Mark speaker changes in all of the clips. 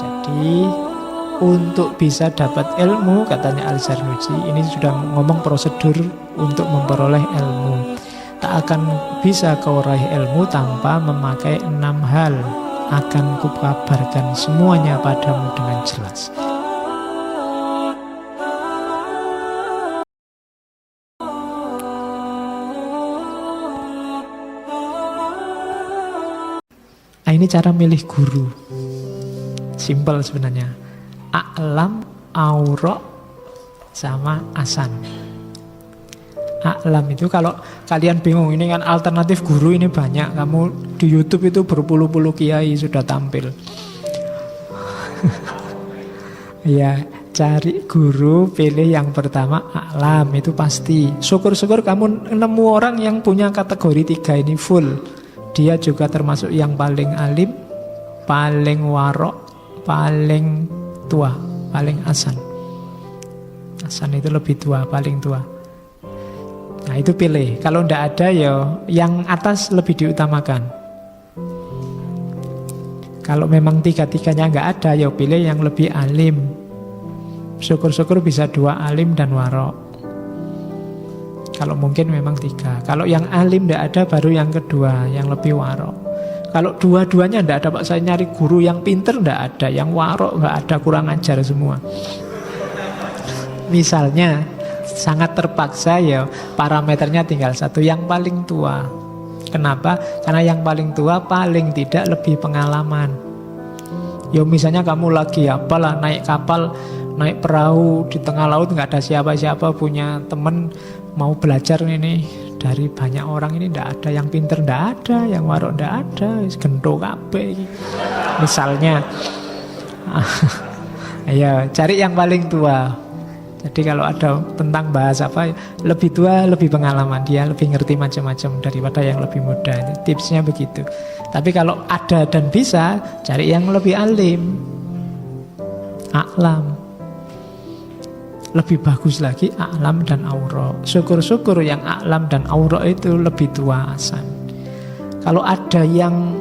Speaker 1: Jadi untuk bisa dapat ilmu, katanya Al-Zarnuji, ini sudah ngomong prosedur untuk memperoleh ilmu. Tak akan bisa kau raih ilmu tanpa memakai 6 hal. Akan kukabarkan semuanya padamu dengan jelas. Nah, ini cara milih guru. Simpel sebenarnya. A'lam, aura, sama asan. A'lam itu kalau kalian bingung, ini kan alternatif guru ini banyak. Kamu di YouTube itu berpuluh-puluh kiai sudah tampil. Ya, cari guru, pilih yang pertama a'lam, itu pasti. Syukur-syukur kamu nemu orang yang punya kategori 3 ini full. Dia juga termasuk yang paling alim, paling warok, paling tua, paling asan. Asan itu lebih tua, paling tua. Nah itu pilih. Kalau tidak ada ya yang atas lebih diutamakan. Kalau memang 3-3-nya nggak ada ya pilih yang lebih alim. Syukur-syukur bisa 2 alim dan warok. Kalau mungkin memang 3. Kalau yang alim tidak ada baru yang kedua, yang lebih warok. Kalau dua-duanya tidak ada, Pak, saya nyari guru yang pinter, tidak ada, yang warok nggak ada, kurang ajar semua. Misalnya sangat terpaksa ya parameternya tinggal 1, yang paling tua. Kenapa? Karena yang paling tua paling tidak lebih pengalaman. Ya misalnya kamu lagi apalah naik kapal, naik perahu di tengah laut, nggak ada siapa-siapa, punya temen mau belajar ini dari banyak orang, ini ndak ada yang pinter, ndak ada yang warok, ndak ada, gento kabeh iki. Misalnya ya cari yang paling tua. Jadi kalau ada tentang bahas apa, lebih tua lebih pengalaman, dia lebih ngerti macam-macam daripada yang lebih muda. Ini tipsnya begitu. Tapi kalau ada dan bisa, cari yang lebih alim, a'lam. Lebih bagus lagi a'lam dan aura. Syukur-syukur yang a'lam dan aura itu lebih tua asan. Kalau ada yang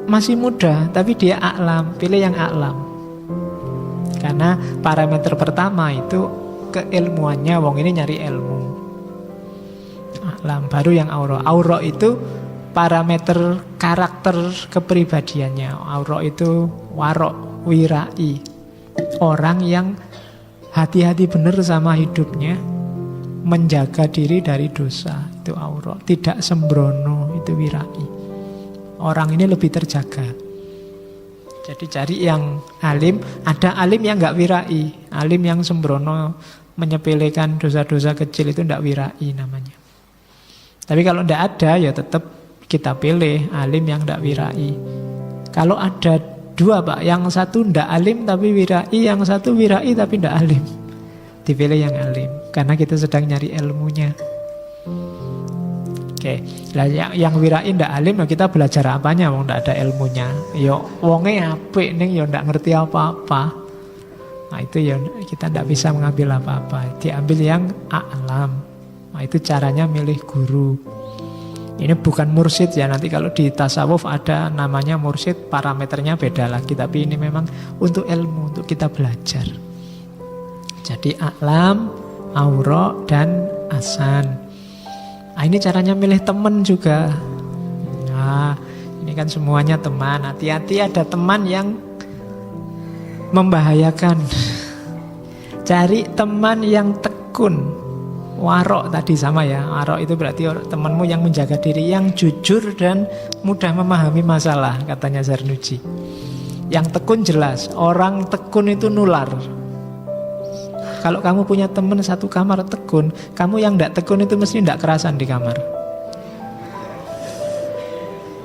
Speaker 1: masih muda tapi dia a'lam, pilih yang a'lam. Karena parameter pertama itu keilmuannya, wong ini nyari ilmu. A'lam, baru yang aura. Aura itu parameter karakter kepribadiannya. Aura itu warok, wirai. Orang yang hati-hati benar sama hidupnya, menjaga diri dari dosa, itu aura. Tidak sembrono, itu wirai. Orang ini lebih terjaga. Jadi cari yang alim. Ada alim yang nggak wirai, alim yang sembrono, menyepelekan dosa-dosa kecil, itu nggak wirai namanya. Tapi kalau nggak ada ya tetap kita pilih alim yang nggak wirai. Kalau ada 2, Pak, yang satu ndak alim tapi wirai, yang satu wirai tapi ndak alim, dipilih yang alim karena kita sedang nyari ilmunya. Oke, lah yang wirai ndak alim, kita belajar apanya wong ndak ada ilmunya. Yo wonge apik ning yo ndak ngerti apa-apa. Nah itu ya kita ndak bisa mengambil apa-apa. Diambil yang a'lam. Nah itu caranya milih guru. Ini bukan mursyid ya, nanti kalau di tasawuf ada namanya mursyid, parameternya beda lagi. Tapi ini memang untuk ilmu, untuk kita belajar. Jadi a'lam, aura, dan asan. Nah ini caranya milih teman juga. Nah ini kan semuanya teman. Hati-hati ada teman yang membahayakan. Cari teman yang tekun. Warok tadi sama ya. Warok itu berarti temanmu yang menjaga diri, yang jujur dan mudah memahami masalah, katanya Zarnuji. Yang tekun jelas, orang tekun itu nular. Kalau kamu punya teman satu kamar tekun, kamu yang tidak tekun itu mesti tidak kerasan di kamar.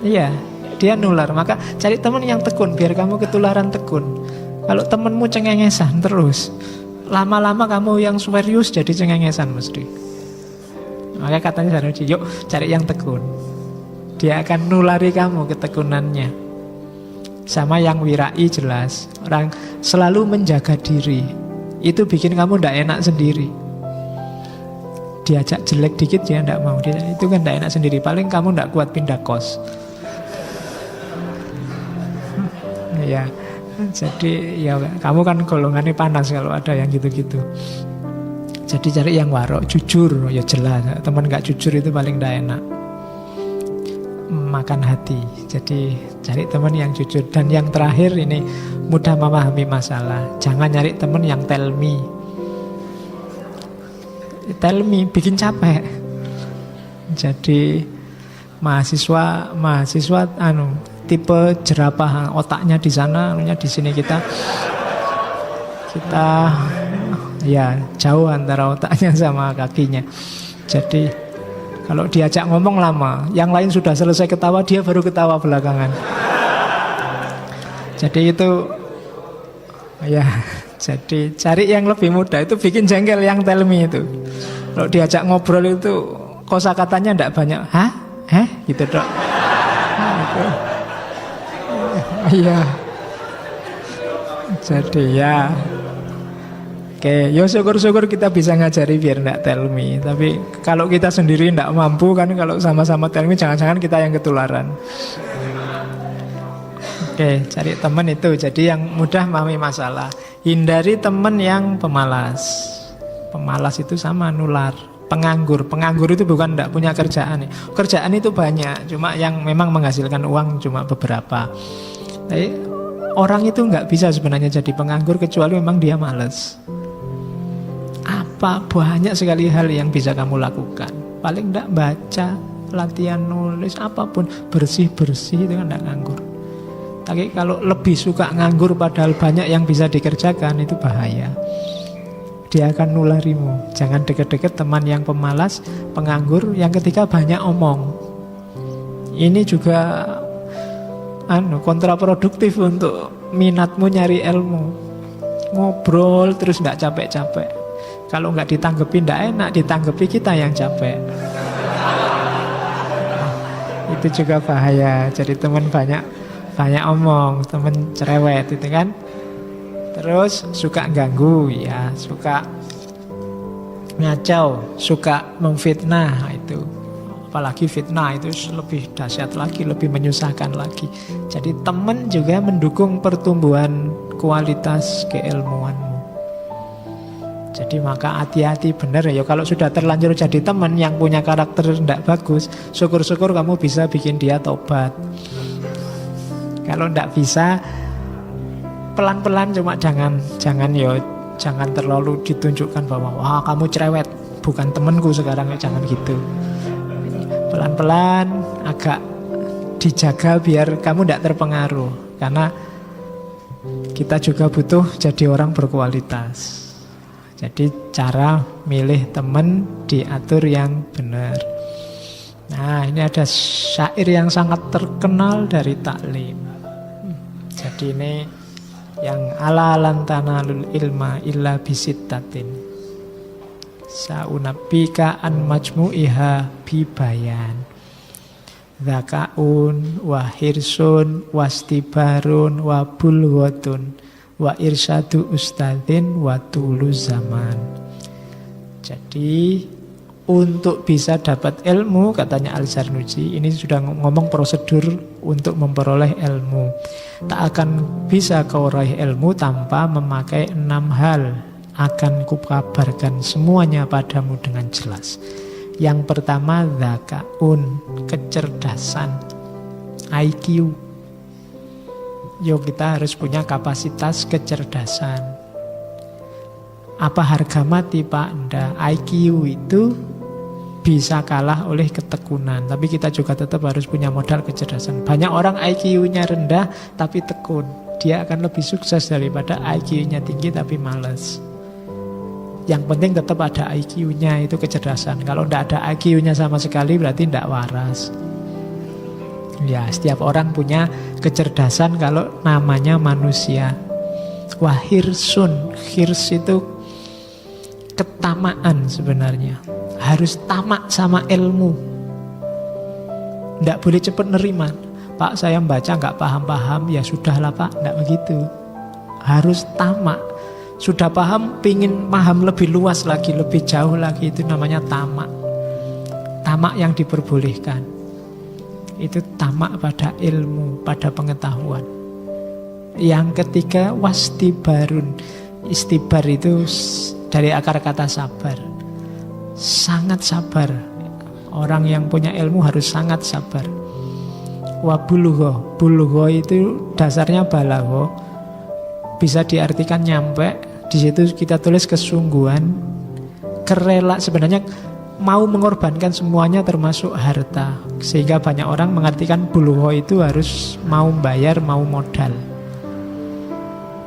Speaker 1: Iya, dia nular. Maka cari teman yang tekun biar kamu ketularan tekun. Kalau temanmu cengengesan terus, lama-lama kamu yang serius jadi cengengesan mesti. Maka katanya Zarnuji, yuk cari yang tekun. Dia akan nulari kamu ketekunannya. Sama yang wirai jelas, orang selalu menjaga diri. Itu bikin kamu tidak enak sendiri. Diajak jelek dikit dia tidak mau. Itu kan tidak enak sendiri. Paling kamu tidak kuat pindah kos. Ya, Jadi ya kamu kan golongannya panas kalau ada yang gitu-gitu. Jadi cari yang warok, jujur, ya jelas. Teman gak jujur itu paling gak enak. Makan hati. Jadi cari teman yang jujur. Dan yang terakhir ini, mudah memahami masalah. Jangan nyari teman yang tell me. Tell me bikin capek. Jadi mahasiswa tipe jerapah, otaknya di sana, anunya di sini. Kita ya jauh antara otaknya sama kakinya. Jadi kalau diajak ngomong lama, yang lain sudah selesai ketawa, dia baru ketawa belakangan. Jadi itu ya, jadi cari yang lebih mudah. Itu bikin jengkel yang tell me itu. Kalau diajak ngobrol itu kosakatanya enggak banyak. Hah? Gitu dok. Iya. Jadi ya, oke, ya syukur-syukur kita bisa ngajari biar enggak tell me. Tapi kalau kita sendiri enggak mampu kan, kalau sama-sama tell me jangan-jangan kita yang ketularan. Oke, cari teman itu. Jadi yang mudah memahami masalah. Hindari teman yang pemalas. Pemalas itu sama nular. Penganggur itu bukan enggak punya kerjaan. Kerjaan itu banyak, cuma yang memang menghasilkan uang cuma beberapa. Tapi orang itu enggak bisa sebenarnya jadi penganggur kecuali memang dia malas. Banyak sekali hal yang bisa kamu lakukan. Paling enggak baca, latihan nulis, apapun, bersih-bersih itu kan enggak nganggur. Tapi kalau lebih suka nganggur padahal banyak yang bisa dikerjakan, itu bahaya. Dia akan nularimu. Jangan deket-deket teman yang pemalas, penganggur. Yang ketiga banyak omong. Ini juga kontraproduktif untuk minatmu nyari ilmu. Ngobrol terus enggak capek-capek. Kalau nggak ditanggepi nggak enak, ditanggepi kita yang capek. Itu juga bahaya. Jadi teman banyak omong, teman cerewet itu kan. Terus suka ganggu, ya, suka ngacau, suka memfitnah itu. Apalagi fitnah itu lebih dahsyat lagi, lebih menyusahkan lagi. Jadi teman juga mendukung pertumbuhan kualitas keilmuanmu. Jadi maka hati-hati benar ya. Kalau sudah terlanjur jadi teman yang punya karakter tidak bagus, syukur-syukur kamu bisa bikin dia tobat. Kalau tidak bisa, pelan-pelan, cuma jangan terlalu ditunjukkan bahwa wah kamu cerewet, bukan temanku sekarang, jangan gitu. Pelan-pelan, agak dijaga biar kamu tidak terpengaruh. Karena kita juga butuh jadi orang berkualitas. Jadi cara milih teman diatur yang benar. Nah, ini ada syair yang sangat terkenal dari Taklim. Jadi ini yang ala lantanalul ilma illa bisittatin. Saunabika an majmu'iha bibayan. Dzakaun wa hirsun wastibarun wa bulwatun wa irsyadu ustadzin wa tulu zaman. Jadi untuk bisa dapat ilmu, katanya Al-Zarnuji, ini sudah ngomong prosedur untuk memperoleh ilmu. Tak akan bisa kau raih ilmu tanpa memakai 6 hal. Akan kukabarkan semuanya padamu dengan jelas. Yang pertama, dzakaun, kecerdasan, IQ. Kita harus punya kapasitas kecerdasan. Apa harga mati Pak? Nggak. IQ itu bisa kalah oleh ketekunan, tapi kita juga tetap harus punya modal kecerdasan. Banyak orang IQ-nya rendah tapi tekun. Dia akan lebih sukses daripada IQ-nya tinggi tapi malas. Yang penting tetap ada IQ-nya, itu kecerdasan. Kalau tidak ada IQ-nya sama sekali berarti tidak waras. Ya, setiap orang punya kecerdasan kalau namanya manusia. Wahirsun, hirs itu ketamaan sebenarnya. Harus tamak sama ilmu. Tidak boleh cepat nerima. Pak, saya membaca nggak paham-paham, ya sudahlah Pak, tidak begitu. Harus tamak. Sudah paham, pingin paham lebih luas lagi, lebih jauh lagi, itu namanya tamak. Tamak yang diperbolehkan. Itu tamak pada ilmu, pada pengetahuan. Yang ketiga wastibarun. Istibar itu dari akar kata sabar. Sangat sabar. Orang yang punya ilmu harus sangat sabar. Wabulugho. Bulugho itu dasarnya balagho. Bisa diartikan nyampe. Di situ kita tulis kesungguhan, kerela, sebenarnya mau mengorbankan semuanya termasuk harta. Sehingga banyak orang mengartikan bulugho itu harus mau bayar, mau modal,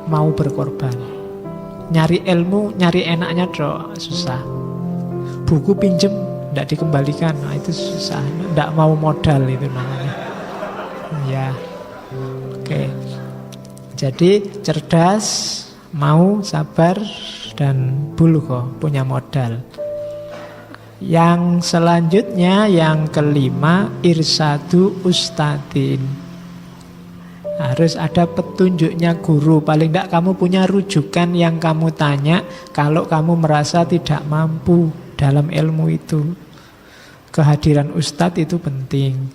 Speaker 1: mau berkorban. Nyari ilmu, nyari enaknya susah. Buku pinjem, tidak dikembalikan, nah itu susah. Tidak mau modal itu namanya. Ya, oke. Jadi cerdas, mau, sabar, dan bulugho, punya modal. Yang selanjutnya, yang kelima, irsadu ustadin. Harus ada petunjuknya guru. Paling tidak kamu punya rujukan yang kamu tanya kalau kamu merasa tidak mampu dalam ilmu itu. Kehadiran ustadz itu penting.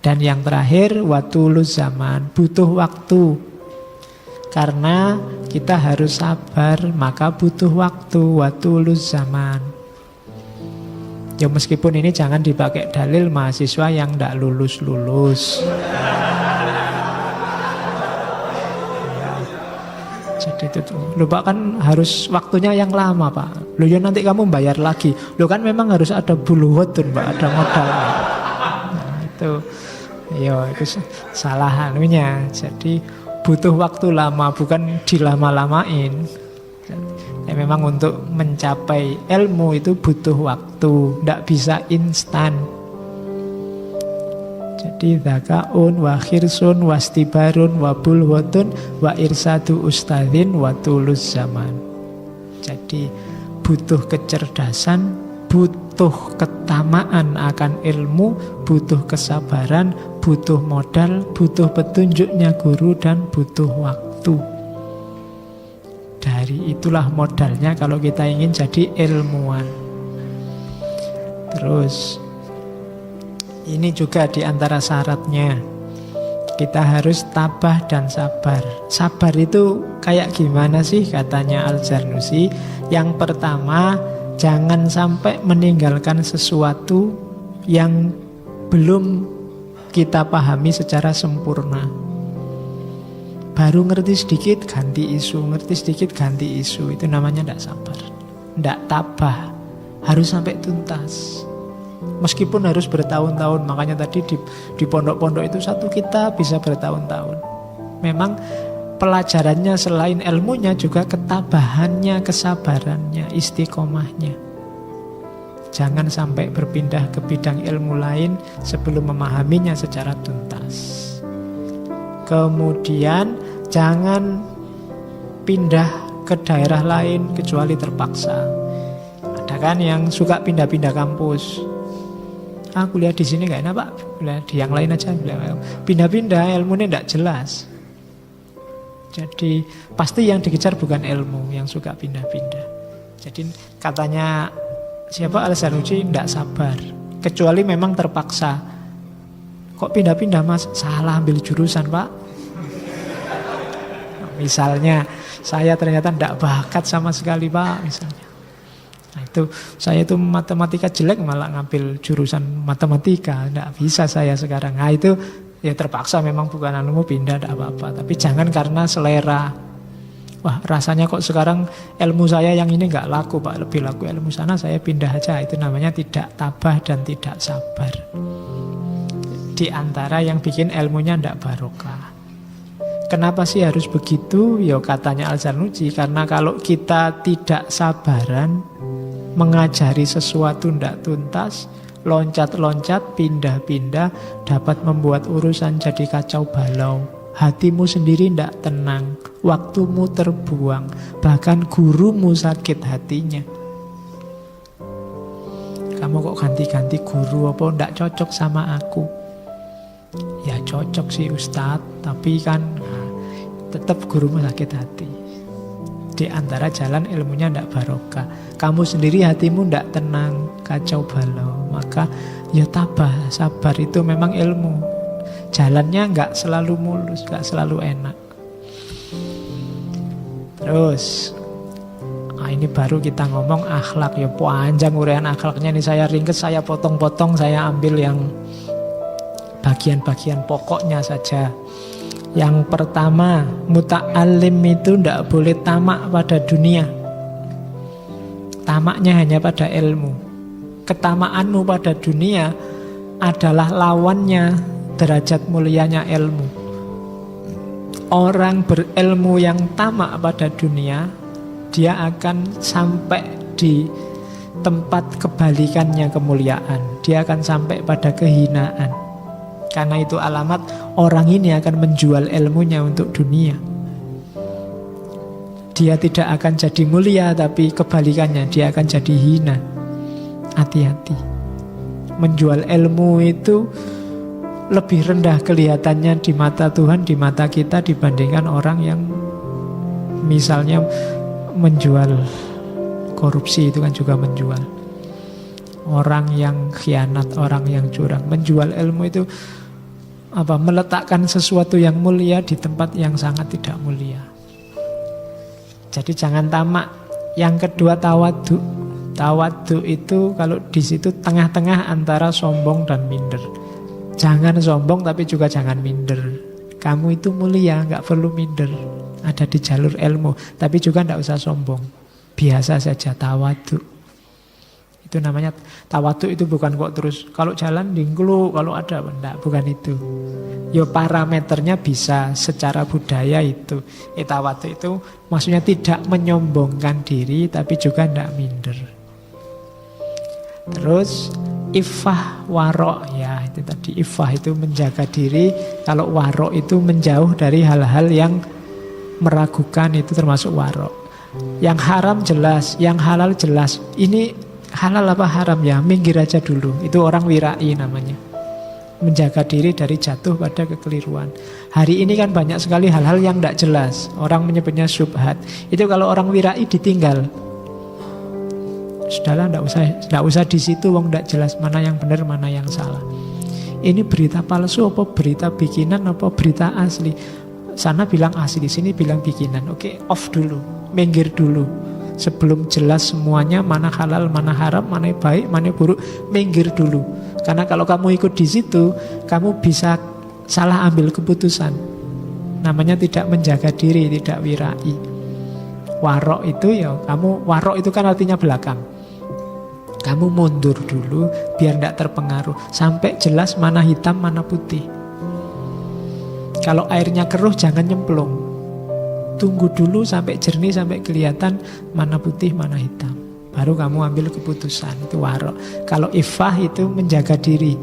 Speaker 1: Dan yang terakhir, watuluz zaman, butuh waktu. Karena kita harus sabar, maka butuh waktu, watuluz zaman. Ya meskipun ini jangan dipakai dalil mahasiswa yang tidak lulus-lulus. Jadi itu lupa kan harus waktunya yang lama Pak. Loh ya nanti kamu bayar lagi. Loh kan memang harus ada bulughotun Pak, ada modalnya. Nah, itu salah anunya. Jadi butuh waktu lama, bukan dilama-lamain. Ya, memang untuk mencapai ilmu itu butuh waktu, tidak bisa instan. Jadi dzakaun wa khirsun wastibarun wa bulwatun wa irsadu ustadzin wa tulus zaman. Jadi butuh kecerdasan, butuh ketamaan akan ilmu, butuh kesabaran, butuh modal, butuh petunjuknya guru, dan butuh waktu. Dari itulah modalnya kalau kita ingin jadi ilmuwan. Terus ini juga di antara syaratnya. Kita harus tabah dan sabar. Sabar itu kayak gimana sih katanya Al-Zarnusi? Yang pertama, jangan sampai meninggalkan sesuatu yang belum kita pahami secara sempurna. Baru ngerti sedikit ganti isu, ngerti sedikit ganti isu. Itu namanya tidak sabar, tidak tabah. Harus sampai tuntas. Meskipun harus bertahun-tahun. Makanya tadi di pondok-pondok itu satu kitab bisa bertahun-tahun. Memang pelajarannya selain ilmunya juga ketabahannya, kesabarannya, istiqomahnya. Jangan sampai berpindah ke bidang ilmu lain sebelum memahaminya secara tuntas. Kemudian jangan pindah ke daerah lain kecuali terpaksa. Ada kan yang suka pindah-pindah kampus. Aku lihat di sini nggak enak Pak, lihat di yang lain aja. Pindah-pindah, ilmunya tidak jelas. Jadi pasti yang dikejar bukan ilmu, yang suka pindah-pindah. Jadi katanya siapa Al-Zarnusi tidak sabar, kecuali memang terpaksa. Kok pindah-pindah Mas? Salah ambil jurusan Pak. Misalnya saya ternyata tidak bakat sama sekali Pak, misalnya. Nah itu saya itu matematika jelek malah ngambil jurusan matematika, tidak bisa saya sekarang. Nah itu ya terpaksa, memang bukan anumu, pindah tidak apa-apa. Tapi jangan karena selera. Wah rasanya kok sekarang ilmu saya yang ini nggak laku Pak, lebih laku ilmu sana, saya pindah aja. Itu namanya tidak tabah dan tidak sabar. Di antara yang bikin ilmunya tidak barokah. Kenapa sih harus begitu? Ya katanya Al-Zarnusi, karena kalau kita tidak sabaran mengajari sesuatu tidak tuntas, loncat-loncat, pindah-pindah, dapat membuat urusan jadi kacau balau. Hatimu sendiri tidak tenang, waktumu terbuang, bahkan gurumu sakit hatinya. Kamu kok ganti-ganti guru, apa tidak cocok sama aku? Ya cocok sih Ustadz, tapi kan tetap gurumu sakit hati. Di antara jalan ilmunya tidak barokah. Kamu sendiri hatimu tidak tenang, kacau balau. Maka ya tabah, sabar itu memang ilmu. Jalannya nggak selalu mulus, nggak selalu enak. Terus ini baru kita ngomong akhlak. Ya panjang uraian akhlaknya, ini saya ringkes, saya potong-potong, saya ambil yang bagian-bagian pokoknya saja. Yang pertama, muta'alim itu tidak boleh tamak pada dunia. Tamaknya hanya pada ilmu. Ketamaanmu pada dunia adalah lawannya derajat mulianya ilmu. Orang berilmu yang tamak pada dunia, dia akan sampai di tempat kebalikannya kemuliaan. Dia akan sampai pada kehinaan. Karena itu alamat orang ini akan menjual ilmunya untuk dunia. Dia tidak akan jadi mulia, tapi kebalikannya, dia akan jadi hina. Hati-hati. Menjual ilmu itu lebih rendah kelihatannya di mata Tuhan, di mata kita, dibandingkan orang yang misalnya menjual korupsi. Itu kan juga menjual. Orang yang khianat, orang yang curang. Menjual ilmu itu meletakkan sesuatu yang mulia di tempat yang sangat tidak mulia. Jadi jangan tamak. Yang kedua, tawadhu. Tawadhu itu kalau di situ tengah-tengah antara sombong dan minder. Jangan sombong tapi juga jangan minder. Kamu itu mulia, gak perlu minder. Ada di jalur ilmu, tapi juga gak usah sombong. Biasa saja, tawadhu. Itu namanya tawadhu. Itu bukan kok terus kalau jalan dingklu, kalau ada enggak, bukan itu. Yo parameternya bisa secara budaya itu. Tawadhu itu maksudnya tidak menyombongkan diri, tapi juga enggak minder. Terus iffah warok, ya itu tadi. Iffah itu menjaga diri. Kalau warok itu menjauh dari hal-hal yang meragukan, itu termasuk warok. Yang haram jelas, yang halal jelas. Ini halal apa haram ya, minggir aja dulu. Itu orang wirai namanya. Menjaga diri dari jatuh pada kekeliruan. Hari ini kan banyak sekali hal-hal yang tidak jelas. Orang menyebutnya syubhat. Itu kalau orang wirai ditinggal. Sudahlah, tidak usah di situ, wong tidak jelas mana yang benar, mana yang salah. Ini berita palsu apa berita bikinan apa berita asli? Sana bilang asli, sini bilang bikinan. Oke, off dulu, minggir dulu. Sebelum jelas semuanya, mana halal, mana haram, mana baik, mana buruk, minggir dulu. Karena kalau kamu ikut di situ, kamu bisa salah ambil keputusan. Namanya tidak menjaga diri, tidak wirai. Warok itu ya, warok itu kan artinya belakang. Kamu mundur dulu biar tidak terpengaruh sampai jelas mana hitam mana putih. Kalau airnya keruh jangan nyemplung. Tunggu dulu sampai jernih, sampai kelihatan mana putih mana hitam. Baru kamu ambil keputusan. Itu warok. Kalau iffah itu menjaga diri.